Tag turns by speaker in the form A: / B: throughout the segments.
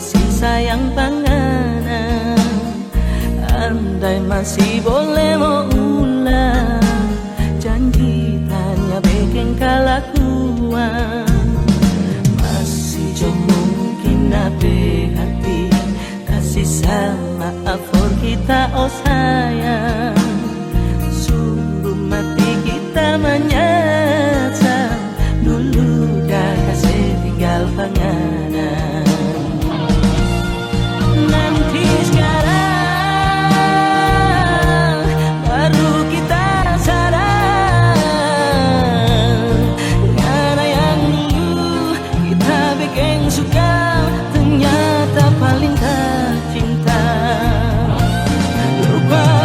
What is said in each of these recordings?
A: kasih sayang panganan. Andai masih boleh mau ulang, janji tanya bikin kelakuan. Masih jauh mungkin nabe hati kasih sama for kita oh sayang. Suruh mati kita menyata, dulu dah kasih tinggal panganan. Nanti sekarang baru kita sadar, karena yang dulu kita bikin suka ternyata paling tak cinta. Lupa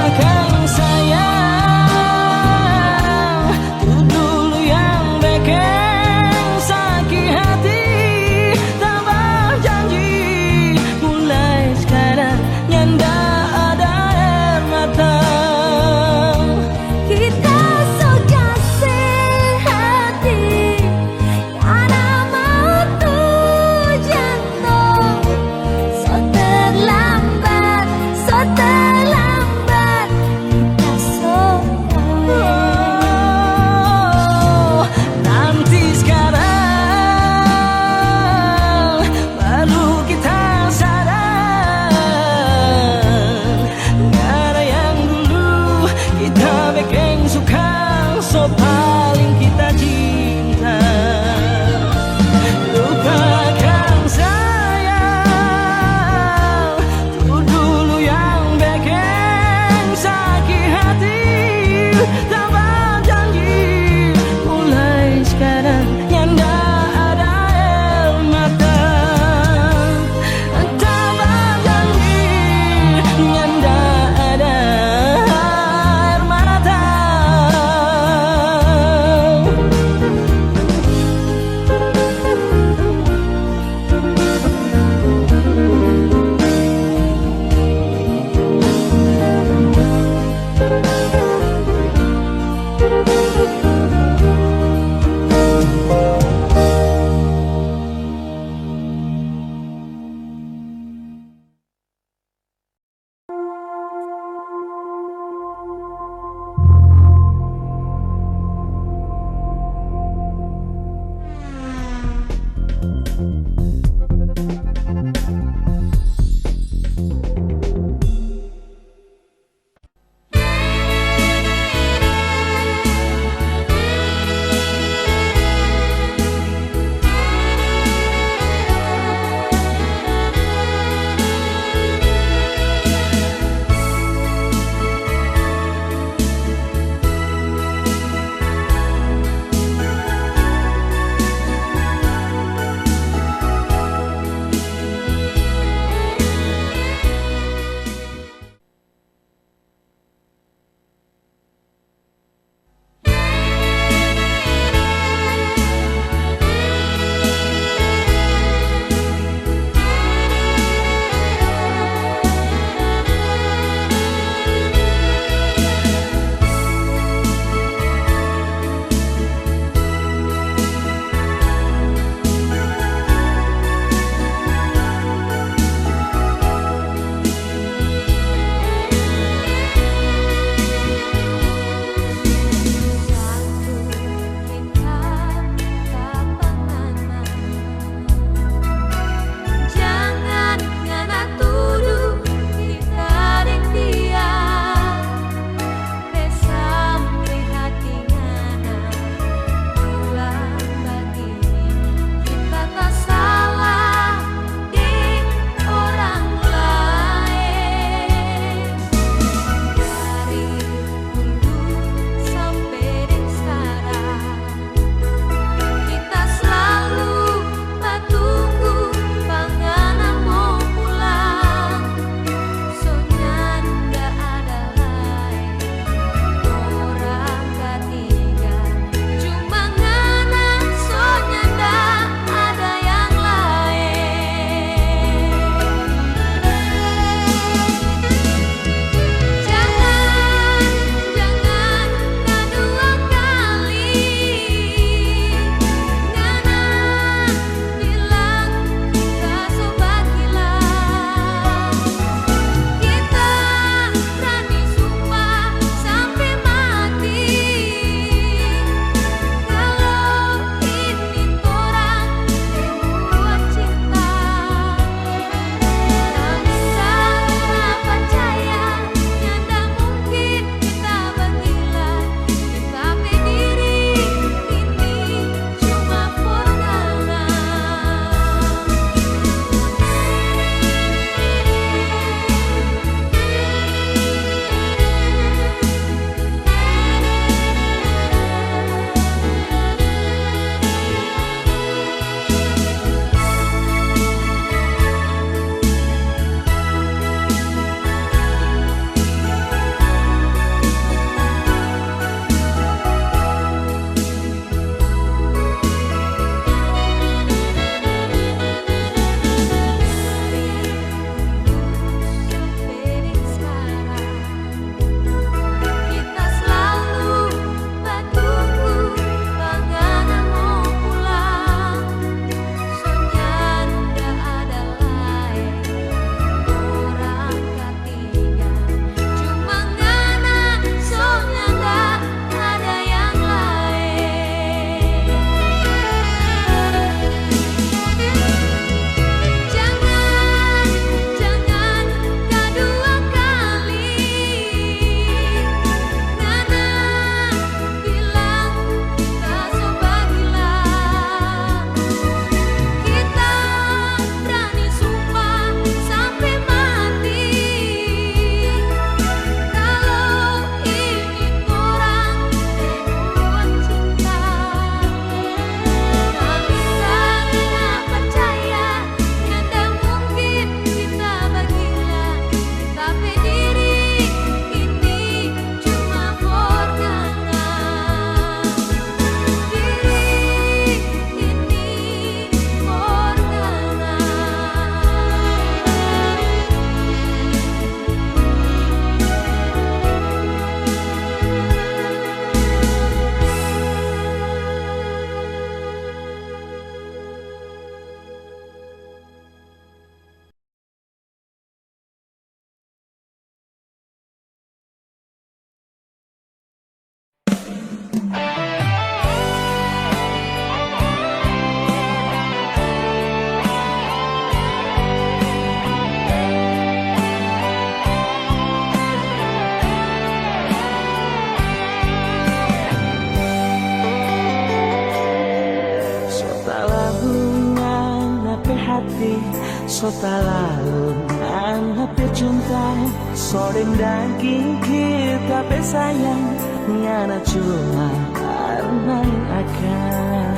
A: hati sota lalu hampir cinta soreng daging kita bersayang ngana cuma karena akan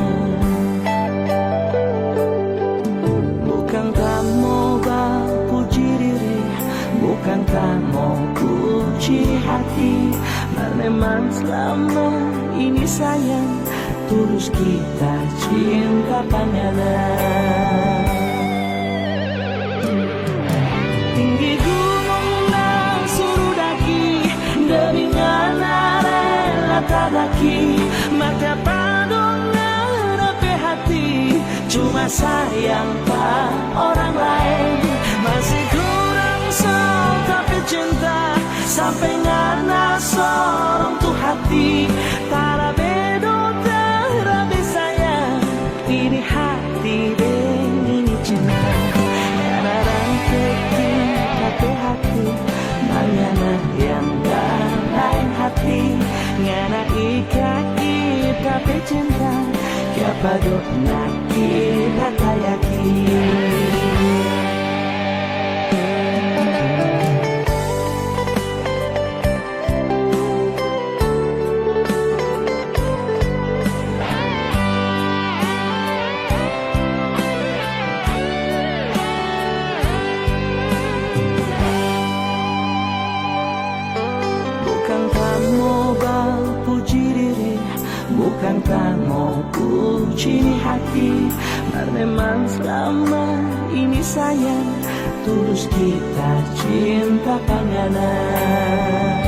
A: bukan kamu puji diri bukan kamu puji hati memang selama ini sayang tulus kita cinta pangalan tinggi gunung nang suruh daki demi ngana rela tadaki maka padongan ape hati cuma sayang tak orang lain masih kurang tapi cinta sampai ngana sorong tuh hati tara bedo terabe sayang ini hati dan ini cinta ngana rangkeki tapi hati mangana yang lain hati ngana ikaki tapi cinta siapa dok naki hatayaki bukan kamu puji hati memang selama ini sayang tulus kita cinta panganan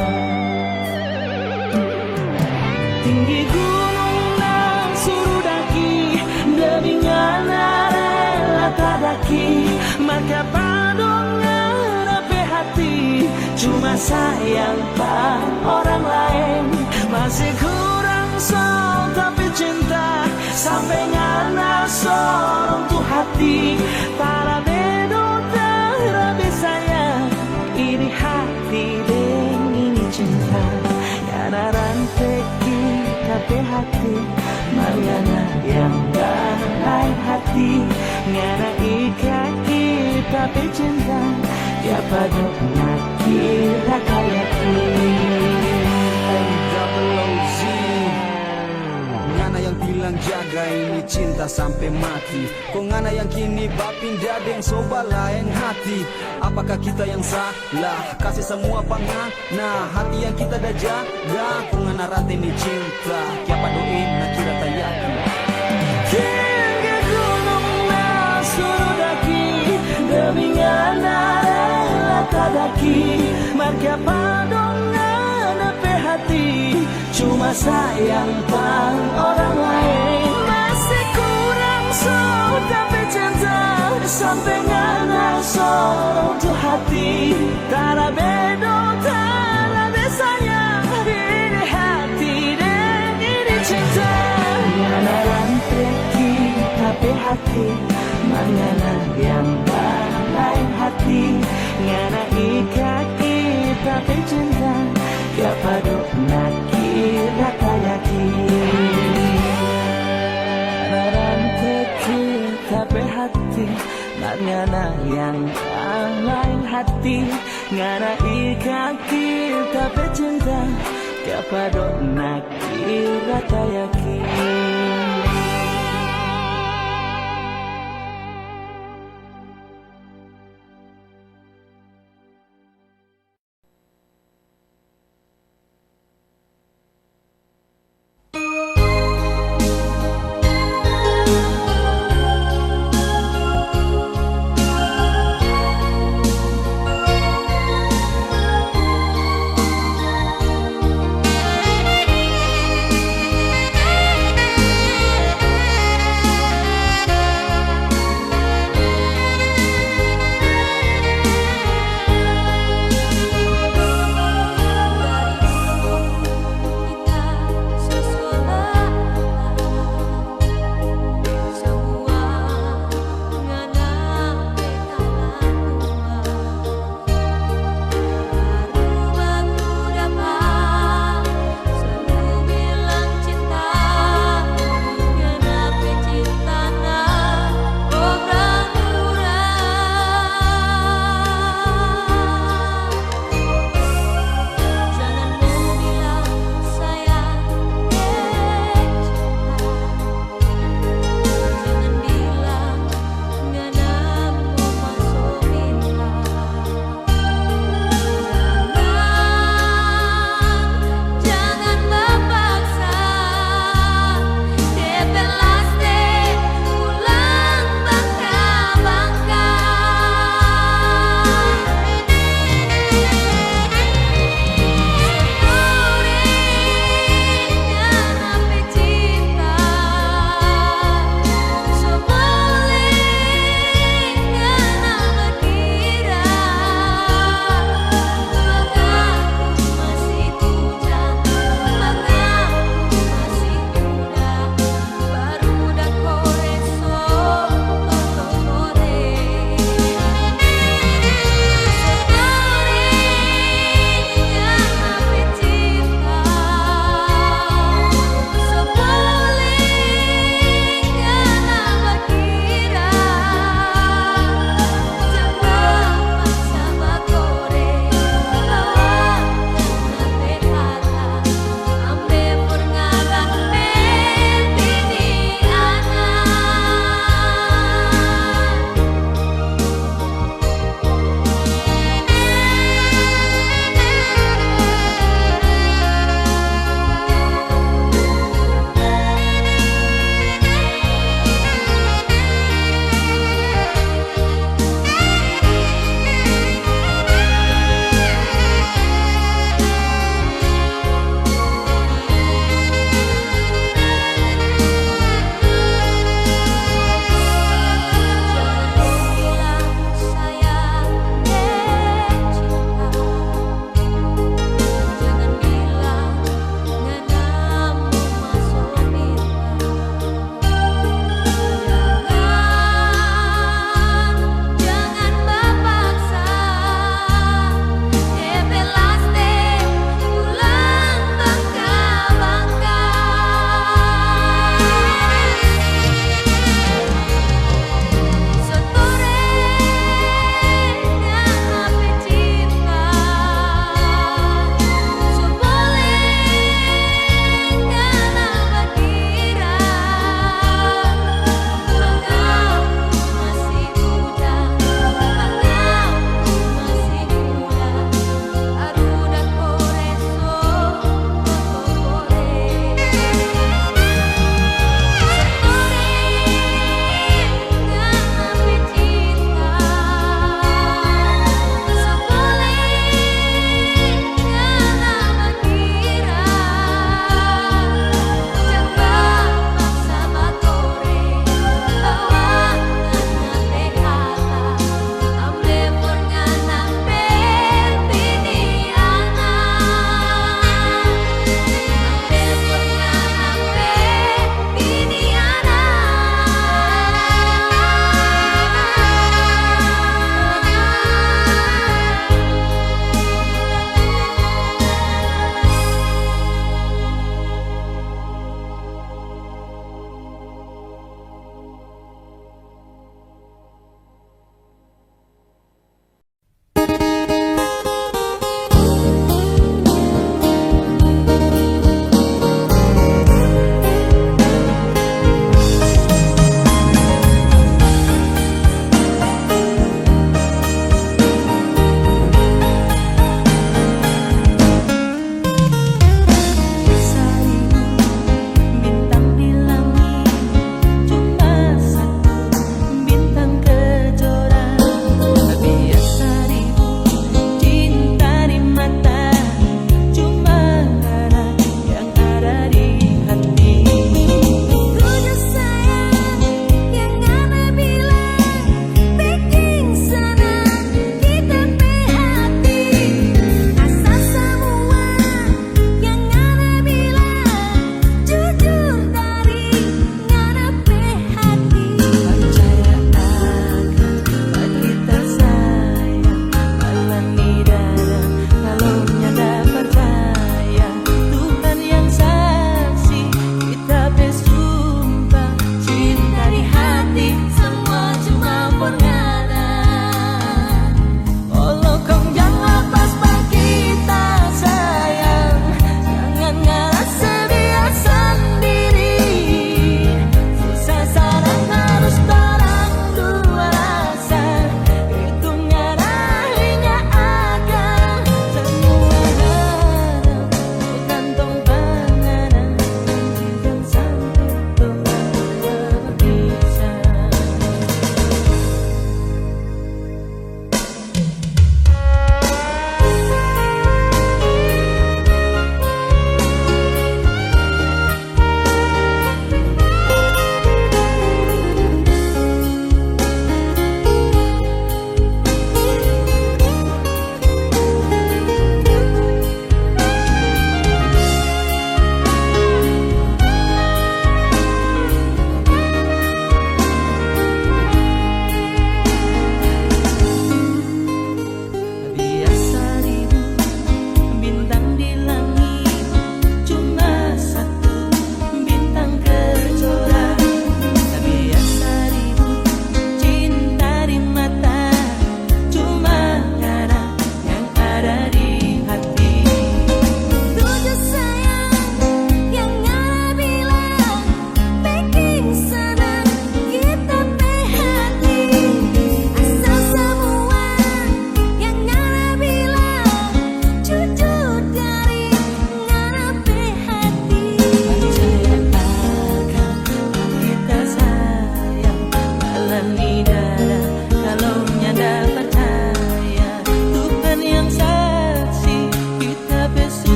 A: tinggi gunung nang suruh daki demi ngana rela tadaki maka padongan ape hati cuma sayang pak orang lain masih kurang tapi cinta sampai ngana sorong tuh hati para bedo terabe sayang ini hati dan ini cinta ngana ranteki tapi hati mariana yang lain hati ngana ikaki tapi cinta ya pada naki rakayaki
B: yang bilang jaga ini cinta sampai mati kok ngana yang kini bapindah deng soba lain hati apakah kita yang salah kasih semua pangana hati yang kita dah jaga kok ngana rata ini cinta kiapa doin nak kira tayaki
A: tinggi gunung nang suruh daki demi ngana rela tadaki marga padongan ape hati cuma sayang pang orang lain masih kurang tapi cinta sampai ngana sorong tuh hati tara bedo tara sayang ini hati dan ini cinta ngana ranteki tapi hati mangana yang lain hati ngana ikaki tapi cinta ya pada naki rakayaki ranteki tapi hati ngana yang lain hati ngana ikaki tapi cinta ya pada naki rakayaki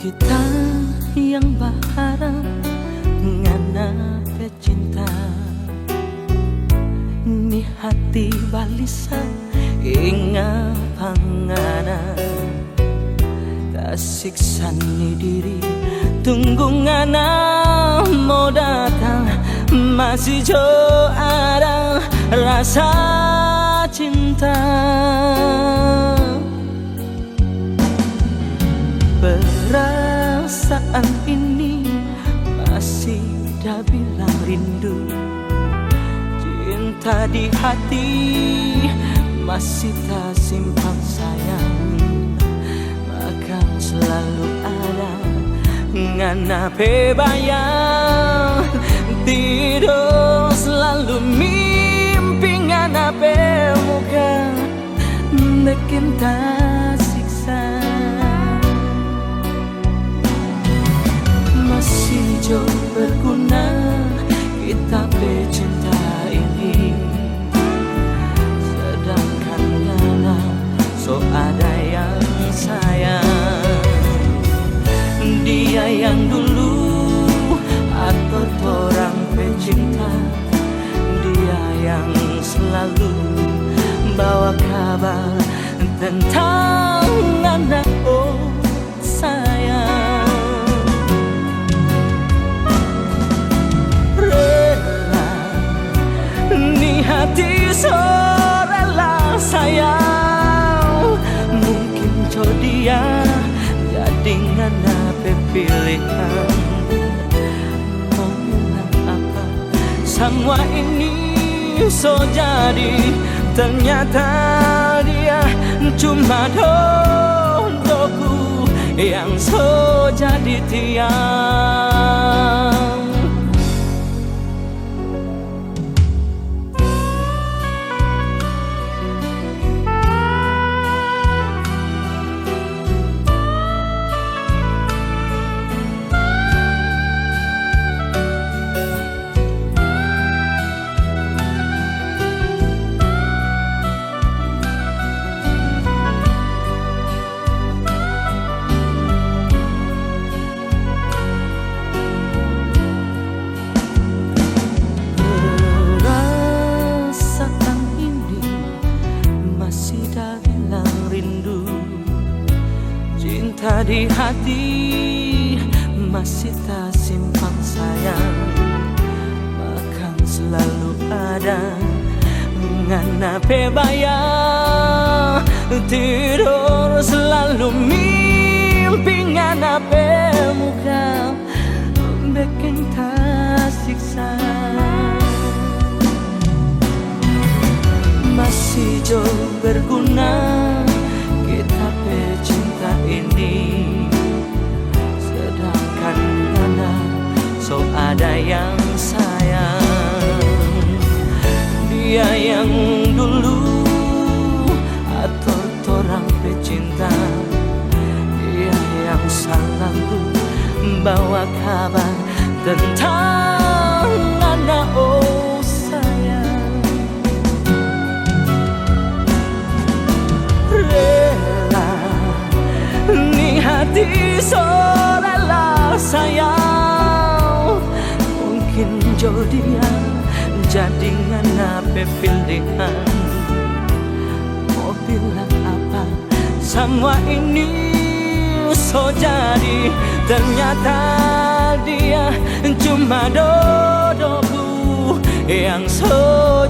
A: Kita yang berharap ngana pecinta, ni hati balisa inga pangana, tak siksa ni diri tunggu ngana mau datang, masih jauh ada rasa cinta. Perasaan ini masih dah bilang rindu, cinta di hati masih tak simpan sayang, maka selalu ada ngana pe bayang, tidur selalu mimpi ngana pe muka bikin tak siksa. Masih jauh berguna kita bercinta ini, sedangkan ngana so ada yang sayang. Dia yang dulu atau orang pecinta, dia yang selalu bawa kabar tentang ngana, oh sayang. Hati so rela sayang, mungkin dia jadi ngana pilihan. Mau bilang apa, semua ini so jadi, ternyata dia cuma dodoku yang so jadi tiang. Cinta di hati masih tak simpan sayang, akan selalu ada ngana pe bayang, tidur selalu mimpi ngana pe muka bikin tak siksa. Masih jauh berguna kita pecinta ini, sedangkan ngana so ada yang sayang. Dia yang dulu atau orang pecinta, dia yang selalu bawa kabar tentang ngana, oh sayang. Rela ni hati so rela sayang, mungkin dia jadi ngana pe pilihan. Mau bilang apa, semua ini so jadi, ternyata dia cuma dodoku yang so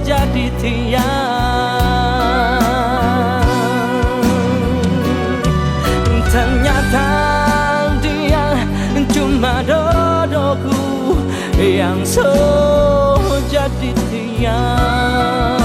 A: jadi tiang. Ternyata dia cuma dodoku yang so jadi tiang.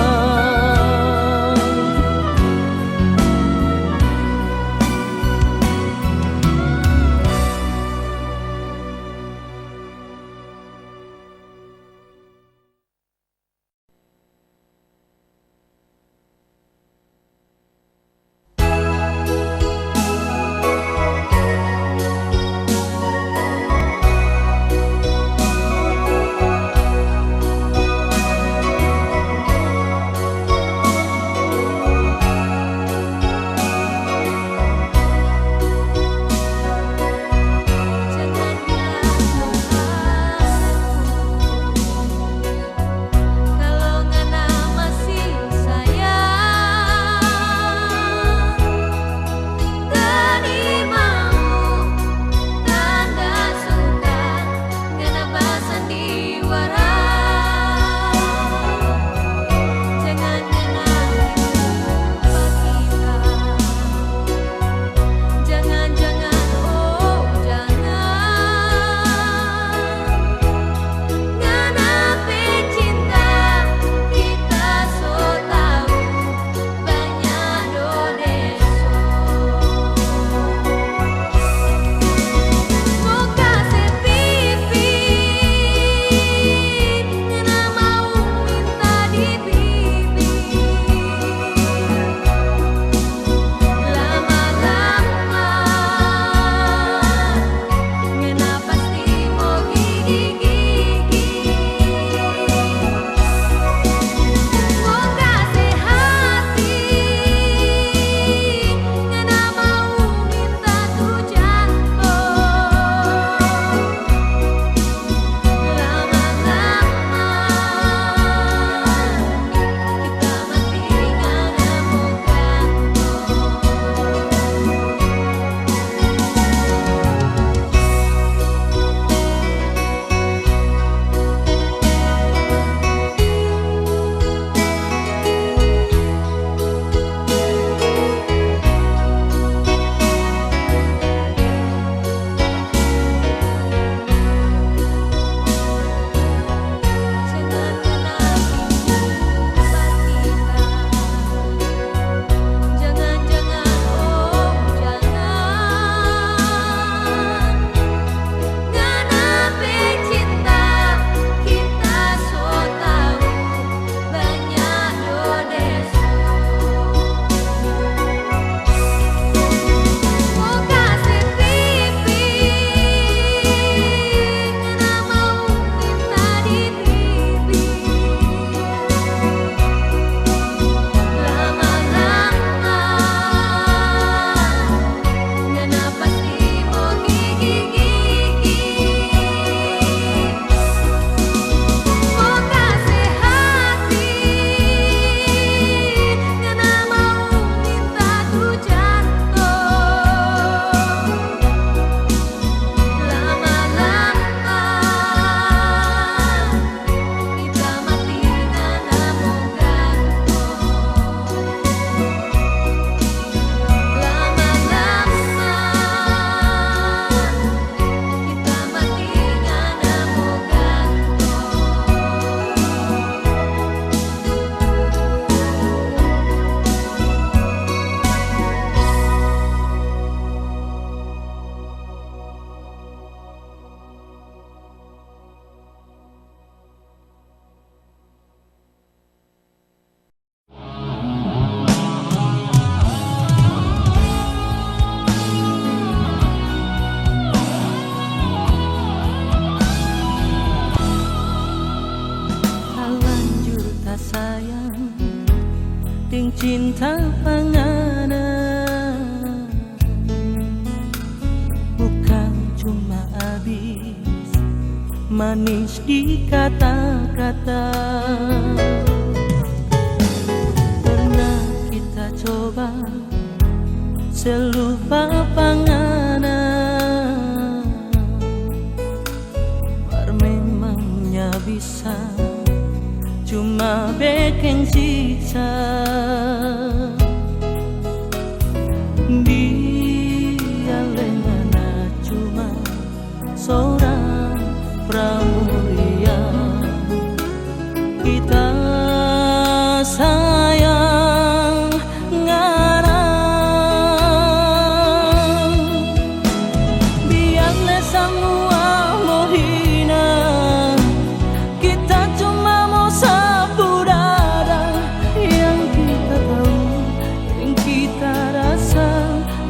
A: ding cinta panganan, bukan cuma habis manis di kata-kata. Pernah kita coba selupa panganan, mar memangnya bisa cuma bikin siksa. Dia lengana cuma seorang pramuria, kita sayang ngarang. Biarlah semua mau hina, kita cuma mau sapu dada. Yang kita tahu, yang kita rasa,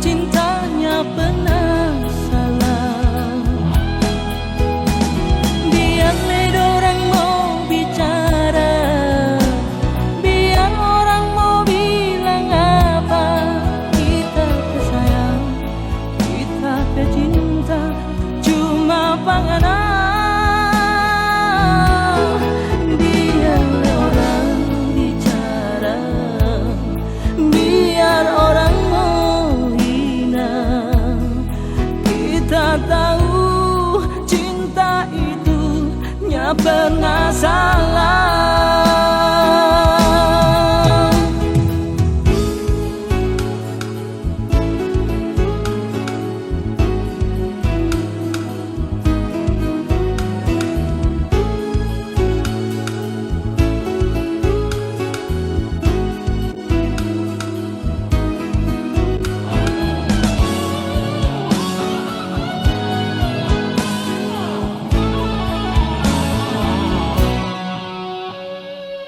A: cintanya pernah salah. Biarlah orang mau bicara, biar orang mau bilang apa, kita sayang, kita cinta, cuma panganan. Biarlah orang bicara, biar orang mau hina, kita tahu cinta itu nya pernah salah.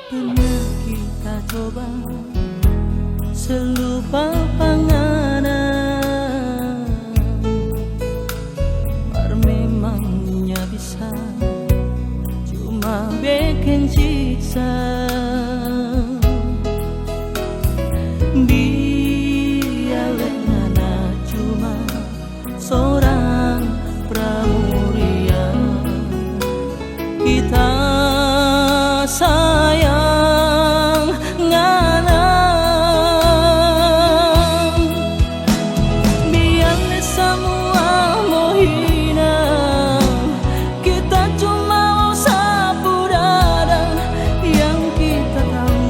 A: Pernah kita coba selupa panganan, mar memangnya bisa cuma bikin siksa. Biarlah ngana cuma seorang pramuria, kita sayang nganang. Biarlah semua mau hina, kita cuma mau sapu dada. Yang kita tahu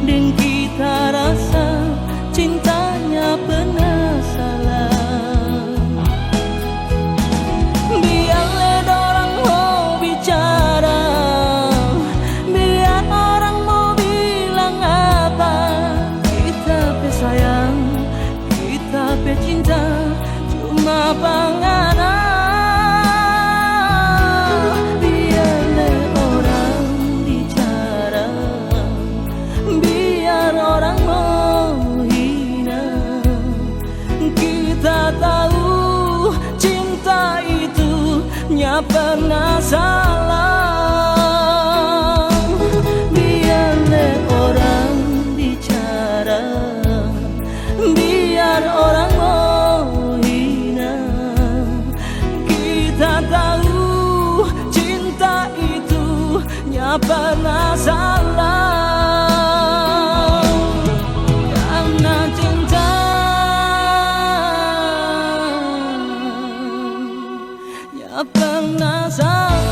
A: dan kita rasa, cintanya pernah salah. Biarlah orang mau bicara, biar orang mau bilang apa, kita sayang, kita cinta, cuma panganan. Biarlah orang bicara, biar orang mau hina, kita tahu cinta itu nya pernah salah. Biarlah orang bicara, biar orang mau hina, kita tahu cinta itu nya pernah salah. Karena cinta nya pernah salah.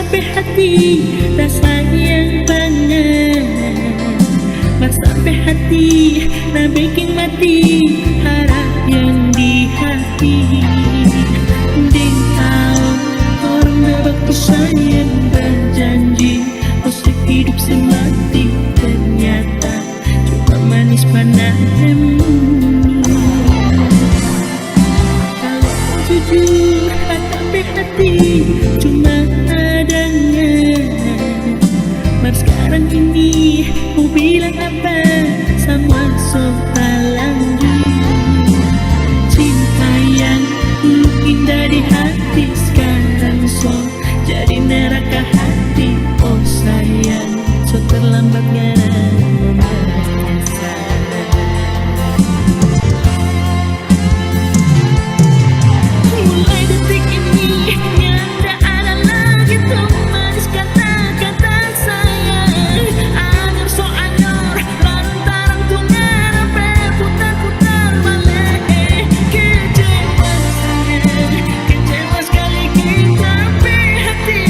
C: sampai hati rasa yang banget. Mar sampai hati nah bikin mati harap yang di hati. Ding tahu orang berbakti sayang berjanji untuk hidup semati, ternyata cuma manis padamu. Kalau jujur tapi hati cuma adanya. Mar sekarang ini mau bilang apa sama soal lanjut. Cinta yang dulu indah di hati sekarang so jadi neraka hati. Oh sayang, so terlambat menyesal. Mulai detik ini nyanda ada lagi tuh manis kata-kata sayang. Anyar so anyar lantaran tungan sampai putar-putar balik. Kecewa sayang, kecewa sekali kita hati.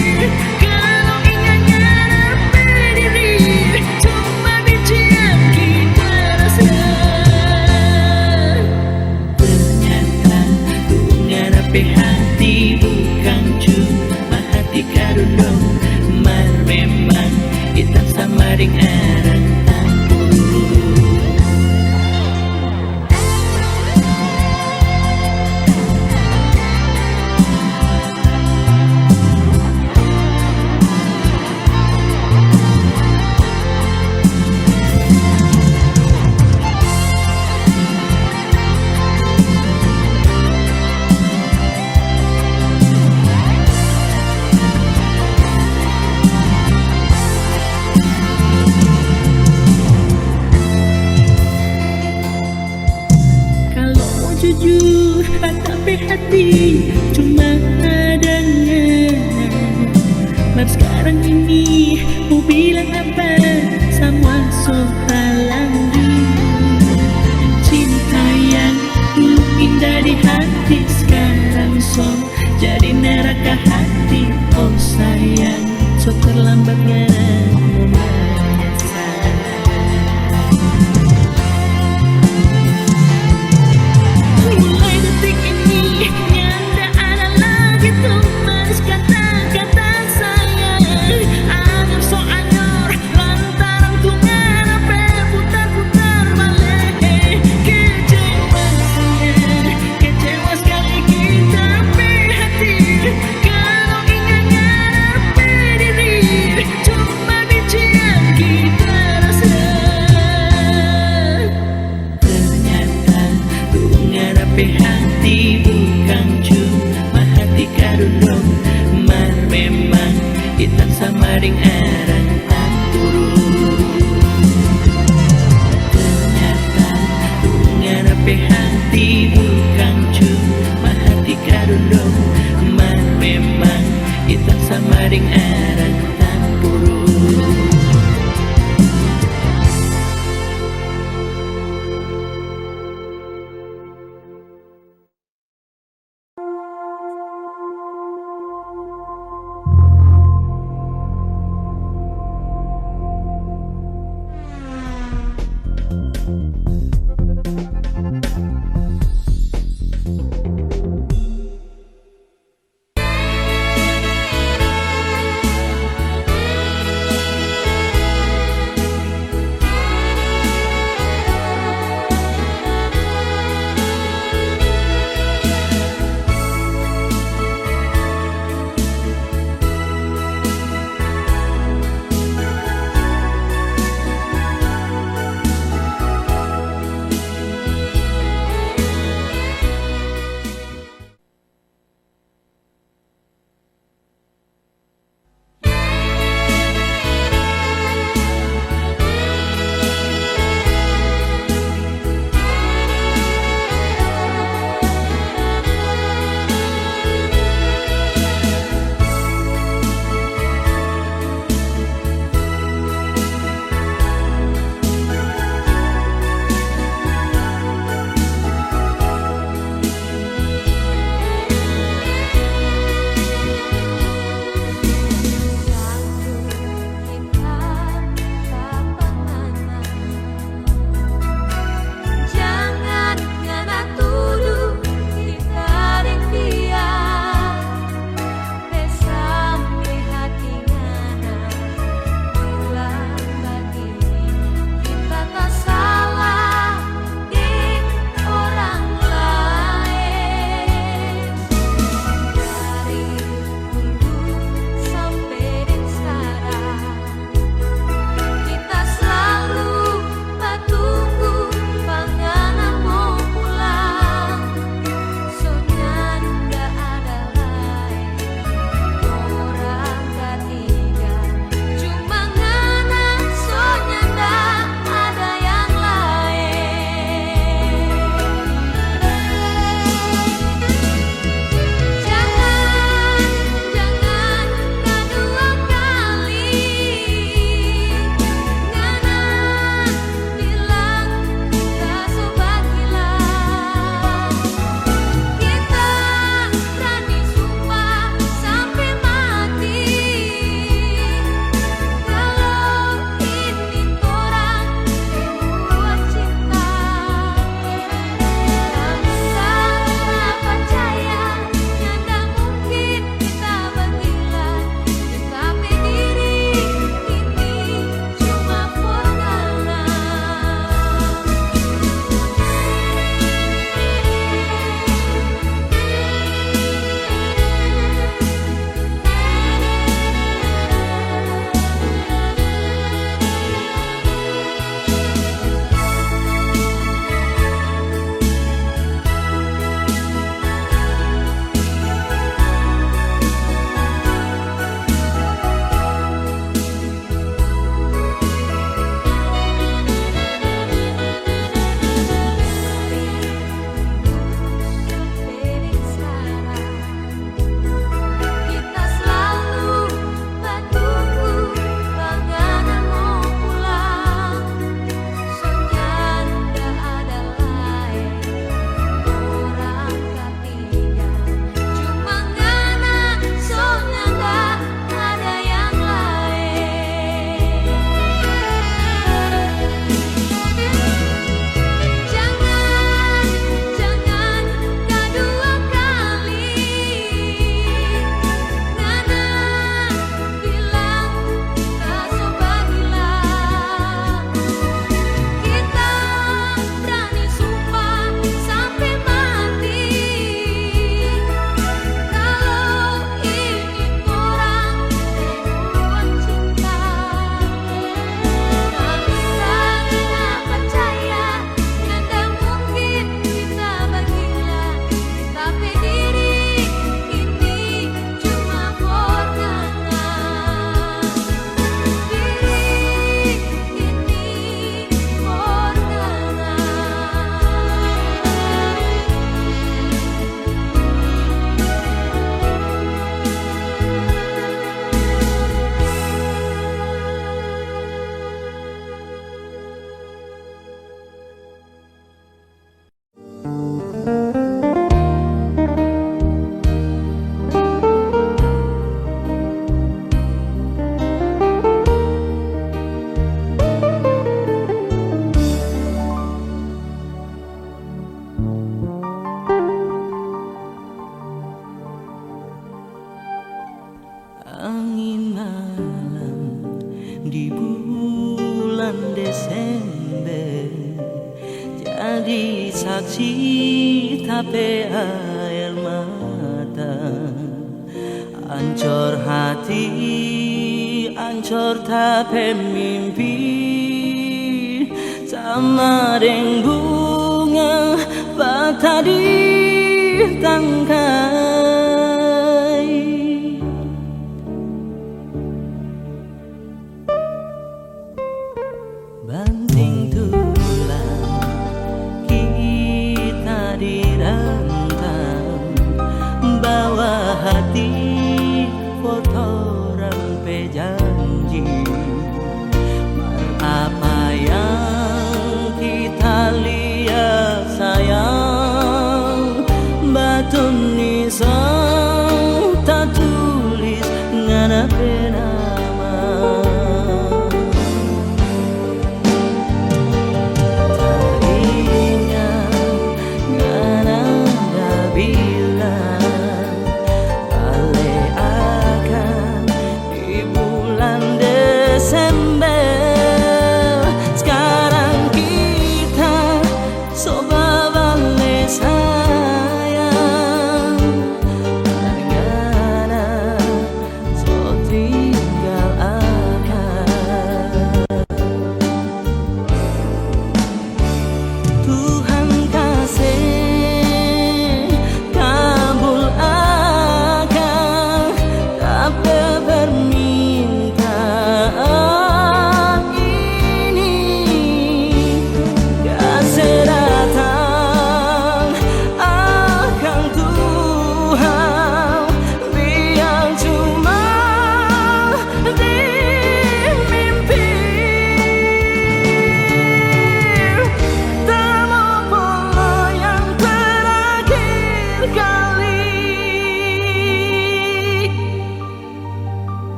C: Kalau ingatnya sampai diri cuma benci yang kita rasa. Ternyata tungan sampai hati bukan cuma hati karundong. Mar memang hitam sama dengan jujur tapi hati cuma adanya. Mar sekarang ini mau bilang apa sama soal lanjut. Cinta yang dulu indah di hati sekarang so jadi neraka hati. Oh sayang, so terlambat menyesal. Mulai detik ini nyanda ada lagi tuh manis kata-kata sayang. Anyar so anyar lantaran tungan sampai putar-putar
A: jadi saksi tapi air mata, ancur hati, ancur tapi mimpi, sama dengan bunga patah di tangkai. Banting tulang kita dirantang, bawa hati foto rampe janji. Apa yang kita lihat sayang, batu nisang tak tulis ngana nama.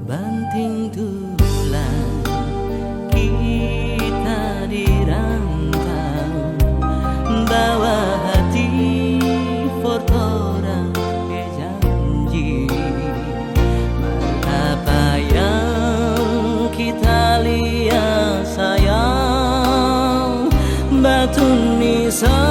A: Banting tulang kita dirantang, bawa hati foto rampe janji. Apa yang kita lihat sayang, batu nisan